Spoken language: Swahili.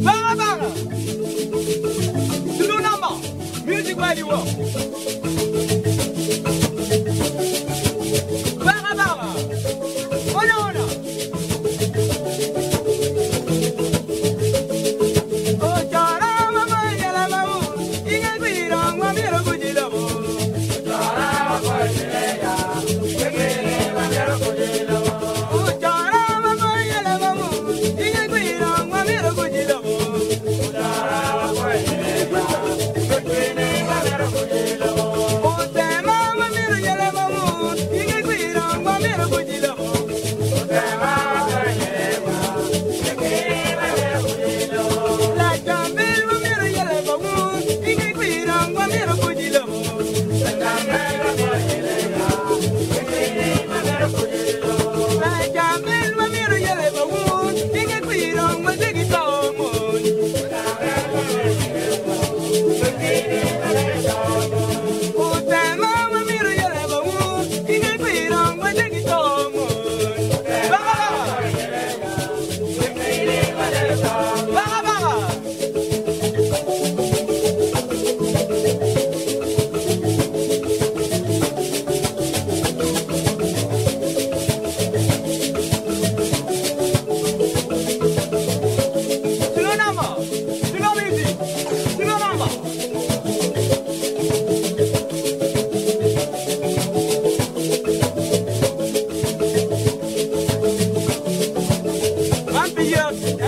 Baga baga. Tulu number. Music while you walk. Baga baga. Ona ona. Oh chara mama yala mamu. Inga kuira ngwamiro kujila bo. Chara mama yala. Kekele ngwamiro kujila bo. Oh chara mama yala mamu. Inga kuira ngwamiro kujila bo. Chara mama yala. Kekele ngwamiro kujila bo. Oh tema ngwamiro yala mamu. Inga kuira ngwamiro kujila bo. Oh tema ngwamiro kekele ngwamiro kujila bo. La jambel ngwamiro yala mamu. Inga kuira ngwamiro kujila bo. La jambel ngwamiro yala. Kekele ngwamiro kujila bo. La jambel ngwamiro yala mamu. Inga kuira ngwamiro tomo. La jambel kekele ngwamiro tomo. Oh tema ngwamiro yala mamu. Inga kuira ngwamiro tomo. Baga baga. Baga baga. Single number. Single music. Single number. One year.